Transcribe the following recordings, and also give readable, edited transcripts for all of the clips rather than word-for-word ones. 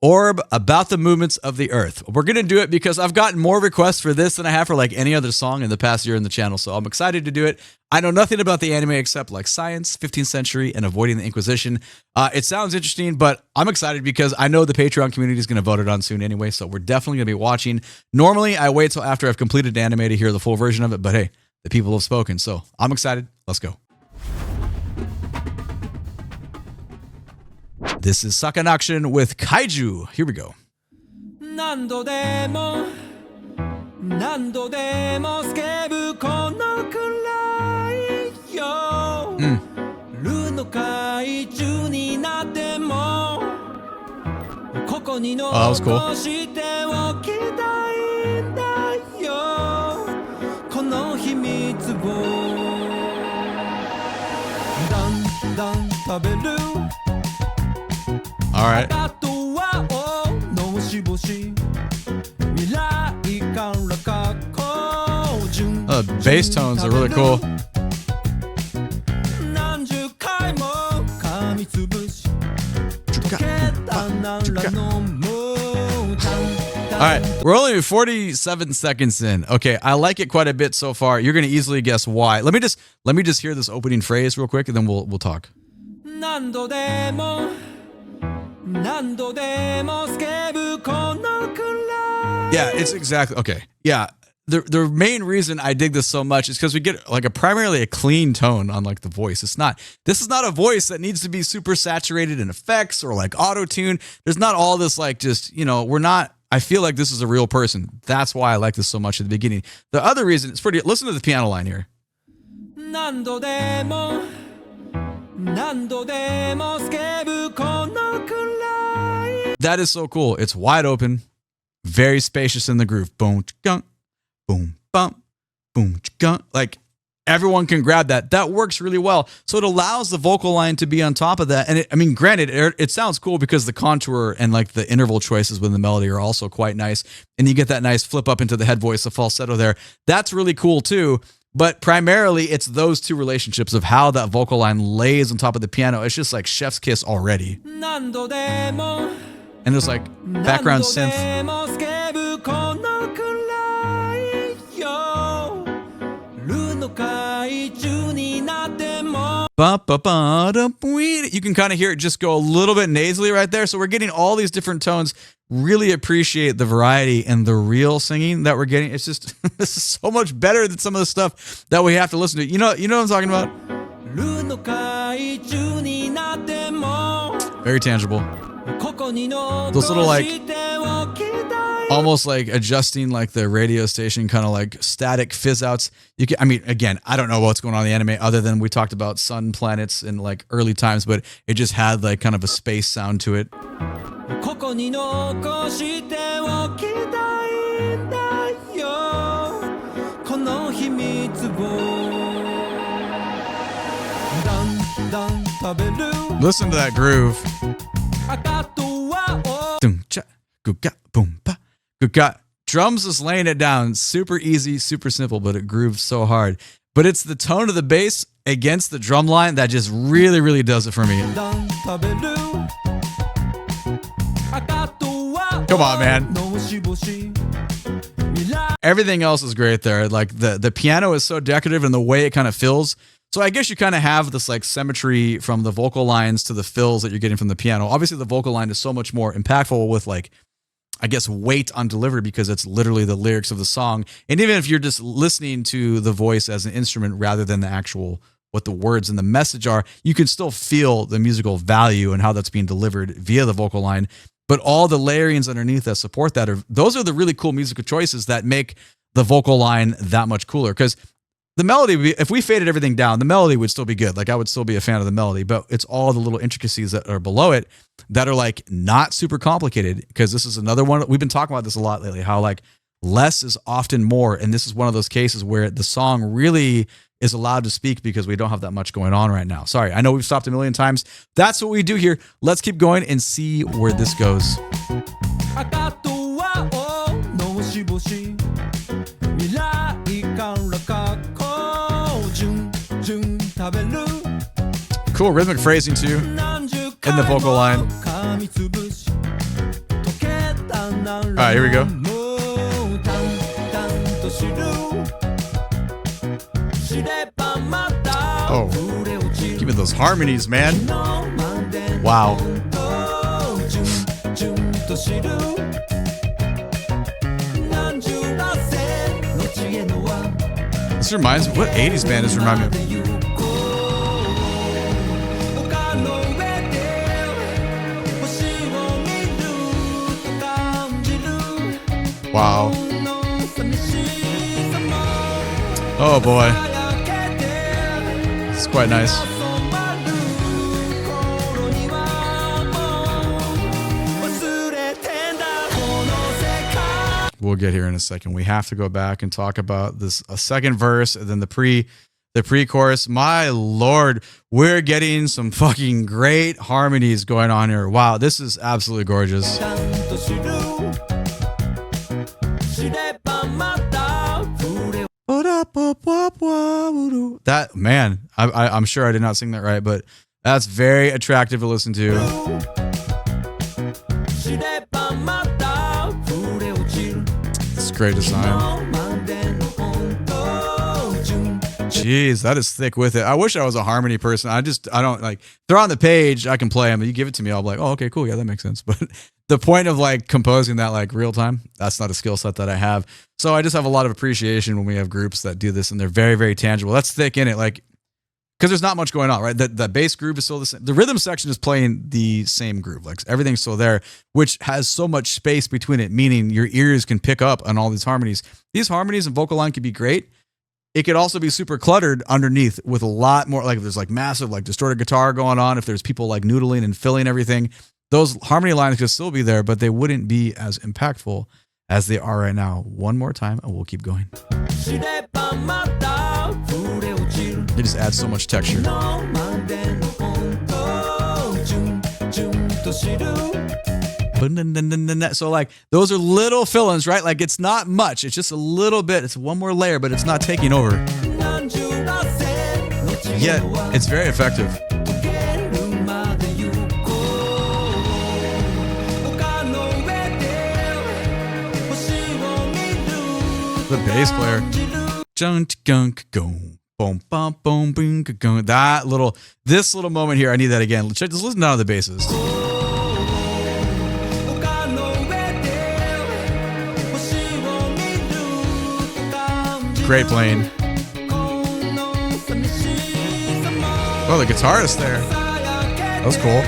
Orb about the movements of the earth. We're going to do it because I've gotten more requests for this than I have for like any other song in the past year in the channel. So I'm excited to do it. I know nothing about the anime except like science, 15th century, and avoiding the Inquisition. It sounds interesting, but I'm excited because I know the Patreon community is going to vote it on soon anyway. So we're definitely going to be watching. Normally, I wait till after I've completed the anime to hear the full version of it. But hey, the people have spoken. So I'm excited. Let's go. This is Suck in Action with Kaiju. Here we go. 何度でもスケブこのくらいよ、ルの怪獣になってもここに残しておきたいんだよこの秘密をだんだん食べる All right. Bass tones are really cool. All right, we're only 47 seconds in. Okay, I like it quite a bit so far. You're going to easily guess why. Let me just hear this opening phrase real quick, and then we'll talk. Yeah, it's exactly okay. Yeah, the main reason I dig this so much is because we get like primarily a clean tone on like the voice. This is not a voice that needs to be super saturated in effects or like auto tune. There's not all this like just I feel like this is a real person. That's why I like this so much at the beginning. The other reason it's pretty. Listen to the piano line here. That is so cool. It's wide open, very spacious in the groove. Boom, gung, boom, bump, boom, gung. Like everyone can grab that. That works really well. So it allows the vocal line to be on top of that. And granted, it sounds cool because the contour and like the interval choices within the melody are also quite nice. And you get that nice flip up into the head voice, the falsetto there. That's really cool too. But primarily, it's those two relationships of how that vocal line lays on top of the piano. It's just like chef's kiss already. And there's like background synth. You can kind of hear it just go a little bit nasally right there. So we're getting all these different tones. Really appreciate the variety and the real singing that we're getting. It's just this is so much better than some of the stuff that we have to listen to. You know what I'm talking about? Very tangible. Those little like almost like adjusting like the radio station kind of like static fizz outs. Again, I don't know what's going on in the anime other than we talked about sun planets in like early times, but it just had like kind of a space sound to it. Listen to that groove. Drums is laying it down. Super easy, super simple, but it grooves so hard. But it's the tone of the bass against the drum line that just really, really does it for me. Come on, man. Everything else is great there. Like the piano is so decorative and the way it kind of fills. So I guess you kind of have this like symmetry from the vocal lines to the fills that you're getting from the piano. Obviously, the vocal line is so much more impactful with like, I guess, weight on delivery because it's literally the lyrics of the song. And even if you're just listening to the voice as an instrument rather than the actual what the words and the message are, you can still feel the musical value and how that's being delivered via the vocal line. But all the layerings underneath that support that those are the really cool musical choices that make the vocal line that much cooler. Because the melody, if we faded everything down, the melody would still be good. Like I would still be a fan of the melody, but it's all the little intricacies that are below it that are like not super complicated. Because this is another one, we've been talking about this a lot lately, how like less is often more. And this is one of those cases where the song really is allowed to speak because we don't have that much going on right now. Sorry, I know we've stopped a million times. That's what we do here. Let's keep going and see where this goes. Cool rhythmic phrasing too in the vocal line. right, here we go. Oh, give me those harmonies, man. Wow. This reminds me, what 80s band does it remind me of? Wow. Oh boy. It's quite nice. We'll get here in a second. We have to go back and talk about this a second verse and then the pre-chorus. My Lord, we're getting some fucking great harmonies going on here. Wow, this is absolutely gorgeous. That, man, I'm sure I did not sing that right, but that's very attractive to listen to. It's great design. Jeez, that is thick with it. I wish I was a harmony person. I don't like, they're on the page, I can play them. You give it to me, I'll be like, oh, okay, cool. Yeah, that makes sense. But the point of like composing that like real time, that's not a skill set that I have. So I just have a lot of appreciation when we have groups that do this and they're very, very tangible. That's thick in it. Like, because there's not much going on, right? The bass groove is still the same. The rhythm section is playing the same groove. Like everything's still there, which has so much space between it, meaning your ears can pick up on all these harmonies. These harmonies and vocal line could be great. It could also be super cluttered underneath with a lot more, like there's like massive like distorted guitar going on. If there's people like noodling and filling everything, those harmony lines could still be there, but they wouldn't be as impactful as they are right now. One more time and we'll keep going. It just adds so much texture. So like those are little fill-ins, right? Like it's not much. It's just a little bit. It's one more layer, but it's not taking over. Yet it's very effective. The bass player. This little moment here, I need that again. Just listen down to the basses. Great playing. Oh, the guitarist there. That was cool.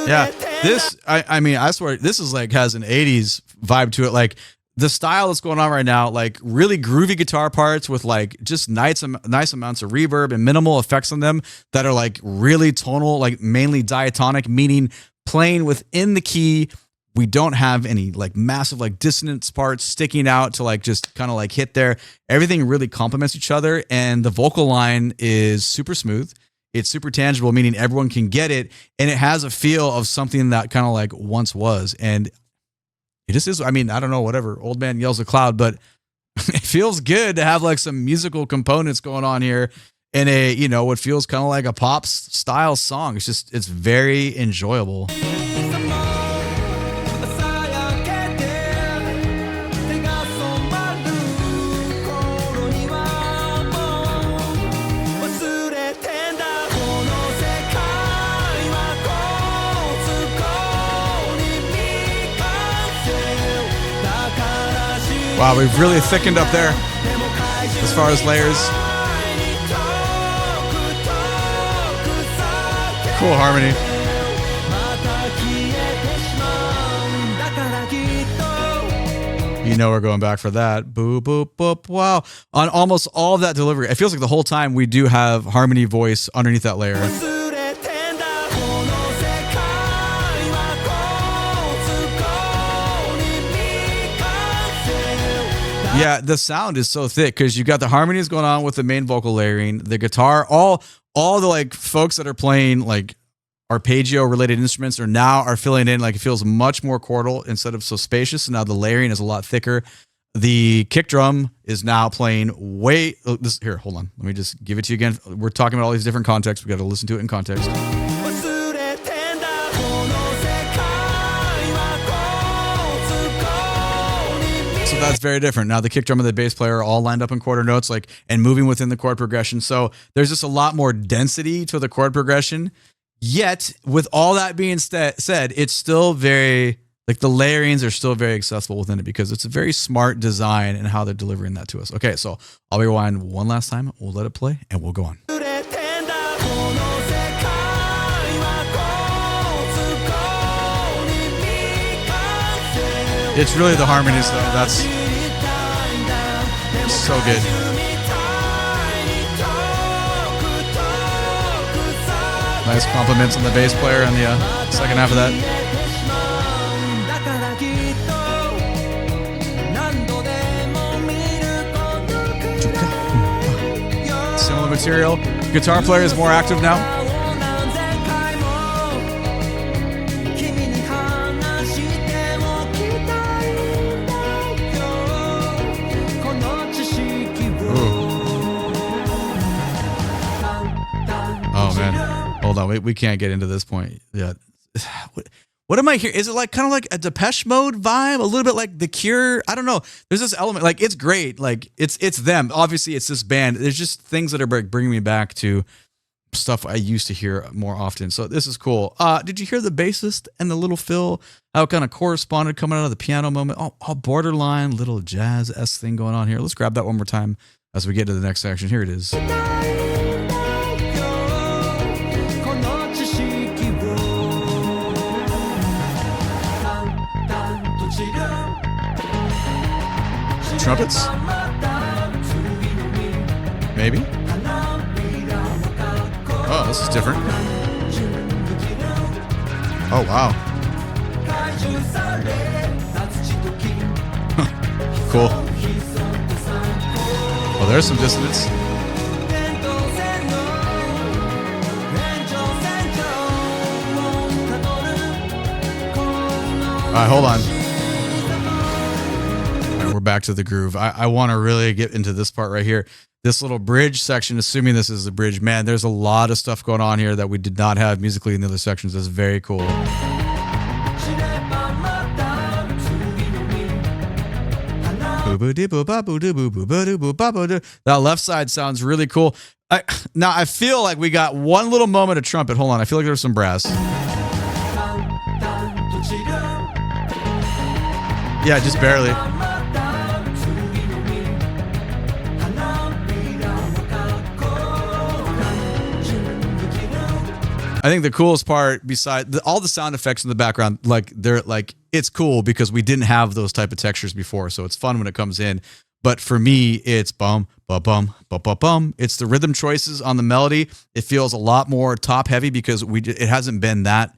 Yeah, this, I mean, I swear, this is like, has an 80s vibe to it. Like, the style that's going on right now, like really groovy guitar parts with like just nice amounts of reverb and minimal effects on them that are like really tonal, like mainly diatonic, meaning playing within the key. We don't have any like massive like dissonance parts sticking out to like just kind of like hit there. Everything really complements each other, and the vocal line is super smooth. It's super tangible, meaning everyone can get it, and it has a feel of something that kind of like once was. And it just is. I mean, I don't know, whatever. Old man yells at cloud, but it feels good to have like some musical components going on here in a, you know, what feels kind of like a pop style song. It's just, it's very enjoyable. Wow, we've really thickened up there as far as layers. Cool harmony. You know we're going back for that. Boop, boop, boop. Wow. On almost all of that delivery, it feels like the whole time we do have harmony voice underneath that layer. Yeah, the sound is so thick because you got the harmonies going on with the main vocal layering, the guitar, all the like folks that are playing like arpeggio related instruments are filling in, like it feels much more chordal instead of so spacious. And now the layering is a lot thicker. The kick drum is now playing way. This here, hold on. Let me just give it to you again. We're talking about all these different contexts. We got to listen to it in context. So that's very different. Now the kick drum and the bass player are all lined up in quarter notes, like, and moving within the chord progression. So there's just a lot more density to the chord progression. Yet, with all that being said, it's still very, like, the layerings are still very accessible within it because it's a very smart design and how they're delivering that to us. Okay, so I'll rewind one last time. We'll let it play and we'll go on. It's really the harmonies, though. That's so good. Nice compliments on the bass player in the second half of that. Similar material. Guitar player is more active now. Oh man, hold on. We can't get into this point yet. What am I hearing? Is it like kind of like a Depeche Mode vibe? A little bit like The Cure? I don't know. There's this element, like, it's great. Like, it's them. Obviously, it's this band. There's just things that are bringing me back to stuff I used to hear more often. So this is cool. Did you hear the bassist and the little fill? How it kind of corresponded coming out of the piano moment? Oh, borderline little jazz-esque thing going on here. Let's grab that one more time as we get to the next section. Here it is. Trumpets? Maybe? Oh, this is different. Oh, wow. Cool. Oh, there's some dissonance. All right, hold on. We're back to the groove. I want to really get into this part right here. This little bridge section, assuming this is the bridge, man, there's a lot of stuff going on here that we did not have musically in the other sections. That's very cool. That left side sounds really cool. Now, I feel like we got one little moment of trumpet. Hold on. I feel like there's some brass. Yeah, just barely. I think the coolest part, beside all the sound effects in the background, like, they're like, it's cool because we didn't have those type of textures before, so it's fun when it comes in. But for me, it's bum, ba bum, ba ba bum. It's the rhythm choices on the melody. It feels a lot more top heavy because it hasn't been that.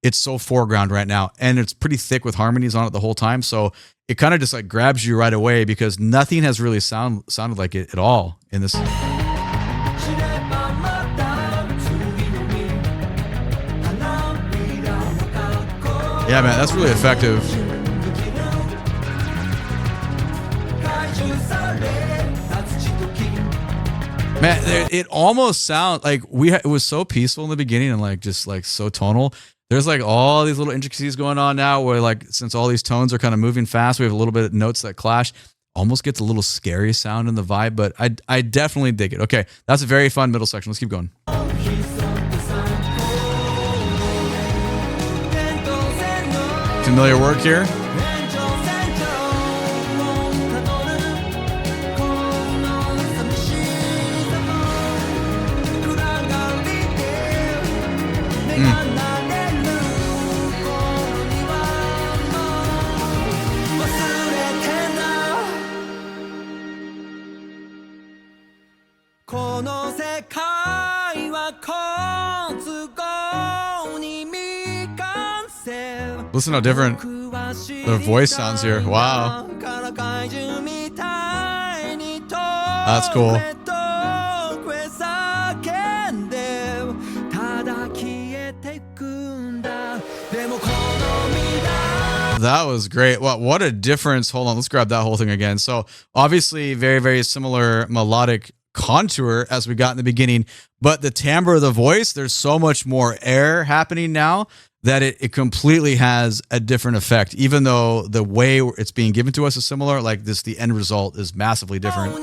It's so foreground right now, and it's pretty thick with harmonies on it the whole time. So it kind of just like grabs you right away because nothing has really sounded like it at all in this. Yeah, man, that's really effective. Man, it almost sounds like it was so peaceful in the beginning and like just like so tonal. There's like all these little intricacies going on now where, like, since all these tones are kind of moving fast, we have a little bit of notes that clash. Almost gets a little scary sound in the vibe, but I definitely dig it. Okay, that's a very fun middle section. Let's keep going. Familiar work here. Listen how different their voice sounds here. Wow. That's cool. That was great. What a difference. Hold on, let's grab that whole thing again. So obviously very, very similar melodic contour as we got in the beginning, but the timbre of the voice, there's so much more air happening now that it completely has a different effect, even though the way it's being given to us is similar. Like this, the end result is massively different.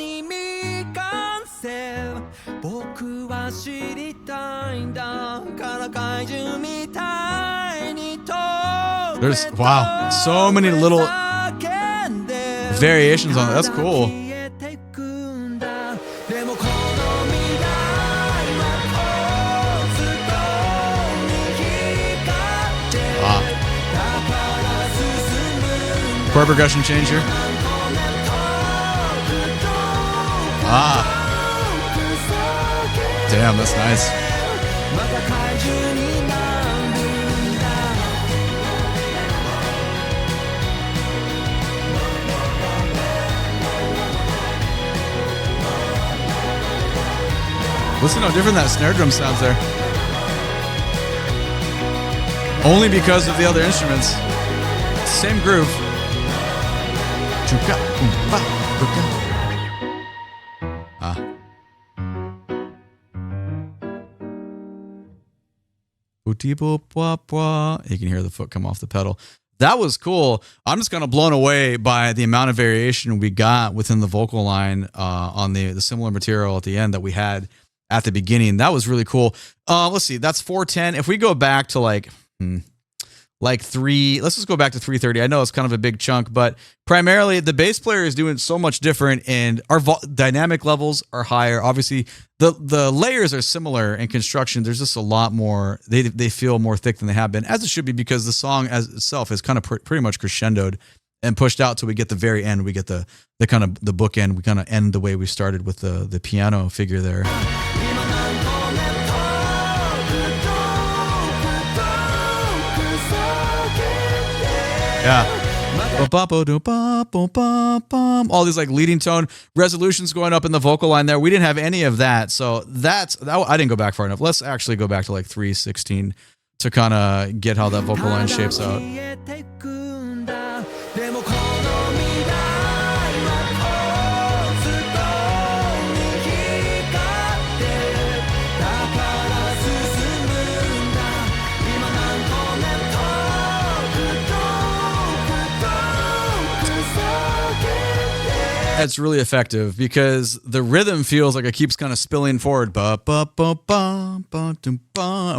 There's, wow, so many little variations on it. That's cool. Chord progression change here. Damn, that's nice. Listen how different that snare drum sounds there. Only because of the other instruments. Same groove. You can hear the foot come off the pedal. That was cool. I'm just kind of blown away by the amount of variation we got within the vocal line on the similar material at the end that we had at the beginning. That was really cool. Let's see, that's 410. If we go back to like let's just go back to 330. I know it's kind of a big chunk, but primarily the bass player is doing so much different and our dynamic levels are higher. Obviously the layers are similar in construction. There's just a lot more, they feel more thick than they have been, as it should be, because the song as itself is kind of pretty much crescendoed and pushed out till we get the very end. We get the kind of the bookend. We kind of end the way we started with the piano figure there. Yeah. All these like leading tone resolutions going up in the vocal line there. We didn't have any of that. So I didn't go back far enough. Let's actually go back to like 316 to kind of get how that vocal line shapes out. That's really effective because the rhythm feels like it keeps kind of spilling forward, and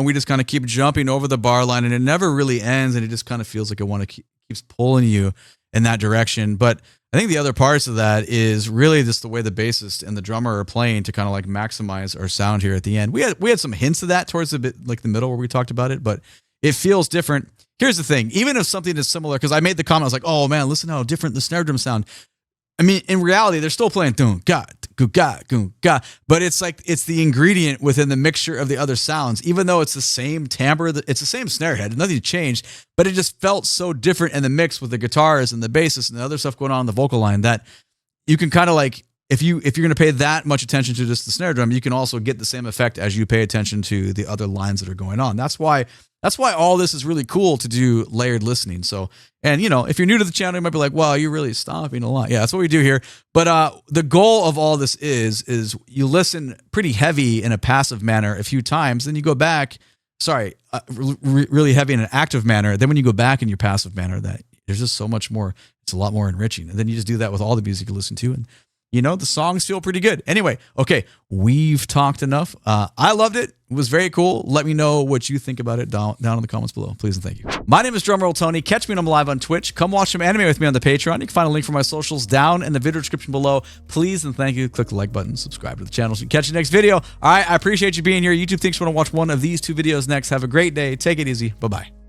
we just kind of keep jumping over the bar line, and it never really ends, and it just kind of feels like it keeps pulling you in that direction. But I think the other parts of that is really just the way the bassist and the drummer are playing to kind of like maximize our sound here at the end. We had some hints of that towards the middle where we talked about it, but it feels different. Here's the thing: even if something is similar, because I made the comment, I was like, "Oh man, listen how different the snare drum sound." I mean, in reality, they're still playing dun ga ga ga, but it's like it's the ingredient within the mixture of the other sounds. Even though it's the same timbre, it's the same snare head, nothing changed, but it just felt so different in the mix with the guitars and the bassist and the other stuff going on in the vocal line that you can kind of like, if you're going to pay that much attention to just the snare drum, you can also get the same effect as you pay attention to the other lines that are going on. That's why all this is really cool to do layered listening. So, and you know, if you're new to the channel, you might be like, wow, you're really stopping a lot. Yeah, that's what we do here. But the goal of all this is you listen pretty heavy in a passive manner a few times, then you go back, really heavy in an active manner. Then when you go back in your passive manner, that there's just so much more, it's a lot more enriching. And then you just do that with all the music you listen to, and you know, the songs feel pretty good. Anyway, okay, we've talked enough. I loved it. It was very cool. Let me know what you think about it down in the comments below. Please and thank you. My name is DrumRollTony. Catch me when I'm live on Twitch. Come watch some anime with me on the Patreon. You can find a link for my socials down in the video description below. Please and thank you. Click the like button. Subscribe to the channel so you can catch the next video. All right, I appreciate you being here. YouTube thinks you want to watch one of these two videos next. Have a great day. Take it easy. Bye-bye.